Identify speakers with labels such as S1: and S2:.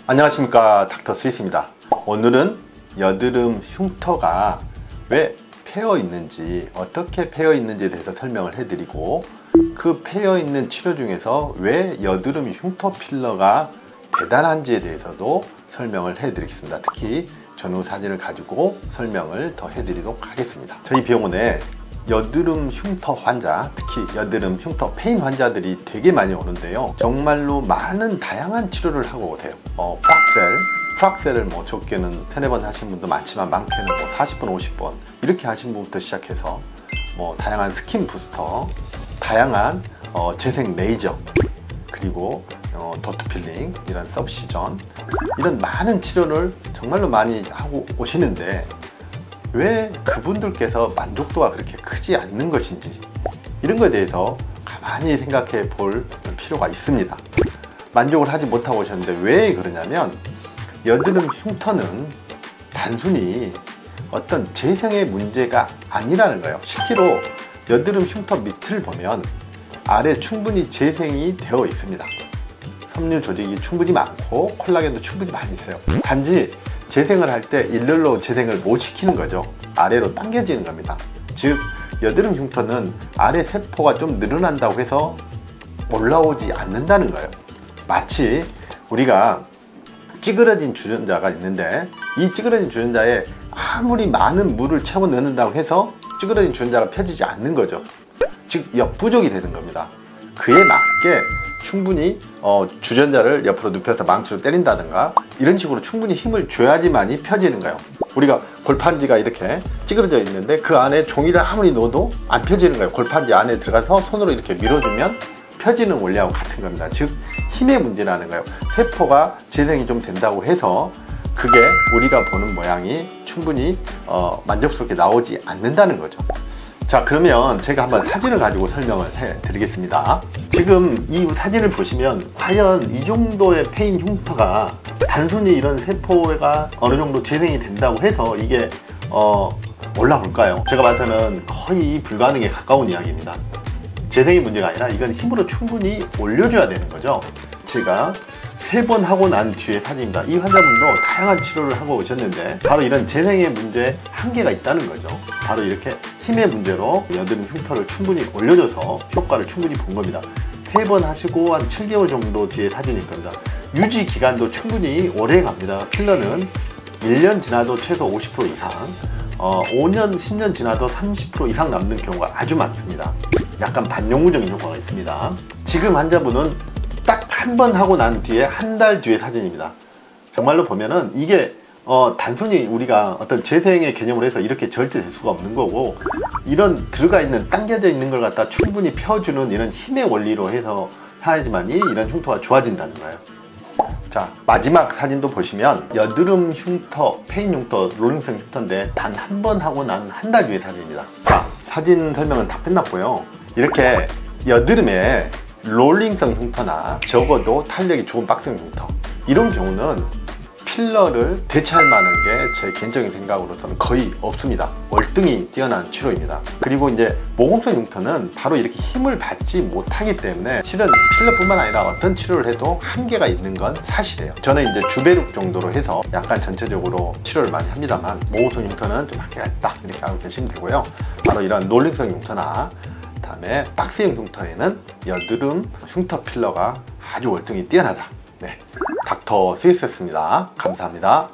S1: 안녕하십니까, 닥터 스위스입니다. 오늘은 여드름 흉터가 왜 패여 있는지, 어떻게 패여 있는지에 대해서 설명을 해드리고, 그 패여 있는 치료 중에서 왜 여드름 흉터 필러가 대단한지에 대해서도 설명을 해드리겠습니다. 특히 전후 사진을 가지고 설명을 더 해드리도록 하겠습니다. 저희 병원에 여드름 흉터 환자, 특히 여드름 흉터 페인 환자들이 되게 많이 오는데요, 정말로 많은 다양한 치료를 하고 오세요. 프락셀을 뭐 적게는 3-4번 하신 분도 많지만 많게는 뭐 40번, 50번 이렇게 하신 분부터 시작해서 뭐 다양한 스킨 부스터, 다양한 재생 레이저, 그리고 도트 필링, 이런 서브시전, 이런 많은 치료를 정말로 많이 하고 오시는데 왜 그분들께서 만족도가 그렇게 크지 않는 것인지, 이런 것에 대해서 가만히 생각해 볼 필요가 있습니다. 만족을 하지 못하고 오셨는데 왜 그러냐면, 여드름 흉터는 단순히 어떤 재생의 문제가 아니라는 거예요. 실제로 여드름 흉터 밑을 보면 아래 충분히 재생이 되어 있습니다. 섬유 조직이 충분히 많고 콜라겐도 충분히 많이 있어요. 단지 재생을 할 때 일렬로 재생을 못 시키는 거죠. 아래로 당겨지는 겁니다. 즉, 여드름 흉터는 아래 세포가 좀 늘어난다고 해서 올라오지 않는다는 거예요. 마치 우리가 찌그러진 주전자가 있는데, 이 찌그러진 주전자에 아무리 많은 물을 채워 넣는다고 해서 찌그러진 주전자가 펴지지 않는 거죠. 즉, 역부족이 되는 겁니다. 그에 맞게 충분히 주전자를 옆으로 눕혀서 망치로 때린다든가 이런 식으로 충분히 힘을 줘야지만이 펴지는 거예요. 우리가 골판지가 이렇게 찌그러져 있는데 그 안에 종이를 아무리 넣어도 안 펴지는 거예요. 골판지 안에 들어가서 손으로 이렇게 밀어주면 펴지는 원리하고 같은 겁니다. 즉, 힘의 문제라는 거예요. 세포가 재생이 좀 된다고 해서 그게 우리가 보는 모양이 충분히 만족스럽게 나오지 않는다는 거죠. 자, 그러면 제가 한번 사진을 가지고 설명을 해 드리겠습니다. 지금 이 사진을 보시면 과연 이 정도의 페인 흉터가 단순히 이런 세포가 어느 정도 재생이 된다고 해서 이게 올라올까요? 제가 봐서는 거의 불가능에 가까운 이야기입니다. 재생이 문제가 아니라 이건 힘으로 충분히 올려줘야 되는 거죠. 제가 3번 하고 난 뒤에 사진입니다. 이 환자분도 다양한 치료를 하고 오셨는데 바로 이런 재생의 문제에 한계가 있다는 거죠. 바로 이렇게 힘의 문제로 여드름 흉터를 충분히 올려줘서 효과를 충분히 본 겁니다. 3번 하시고 한 7개월 정도 뒤에 사진일 겁니다. 유지 기간도 충분히 오래 갑니다. 필러는 1년 지나도 최소 50% 이상, 5년, 10년 지나도 30% 이상 남는 경우가 아주 많습니다. 약간 반영구적인 효과가 있습니다. 지금 환자분은 딱 한 번 하고 난 뒤에 한 달 뒤의 사진입니다. 정말로 보면은 이게 단순히 우리가 어떤 재생의 개념으로 해서 이렇게 절대 될 수가 없는 거고, 이런 들어가 있는, 당겨져 있는 걸 갖다 충분히 펴주는 이런 힘의 원리로 해서 해야지만이 이런 흉터가 좋아진다는 거예요. 자, 마지막 사진도 보시면 여드름 흉터, 페인 흉터, 롤링성 흉터인데 단 한 번 하고 난 한 달 뒤의 사진입니다. 자, 사진 설명은 다 끝났고요. 이렇게 여드름에 롤링성 흉터나 적어도 탄력이 좋은 박스형 흉터, 이런 경우는 필러를 대체할 만한 게 제 개인적인 생각으로서는 거의 없습니다. 월등히 뛰어난 치료입니다. 그리고 이제 모공성 흉터는 바로 이렇게 힘을 받지 못하기 때문에 실은 필러뿐만 아니라 어떤 치료를 해도 한계가 있는 건 사실이에요. 저는 이제 주베룩 정도로 해서 약간 전체적으로 치료를 많이 합니다만, 모공성 흉터는 좀 한계가 있다, 이렇게 알고 계시면 되고요. 바로 이런 롤링성 흉터나 다음에 박스형 흉터에는 여드름 흉터 필러가 아주 월등히 뛰어나다. 네, 닥터 스위스였습니다. 감사합니다.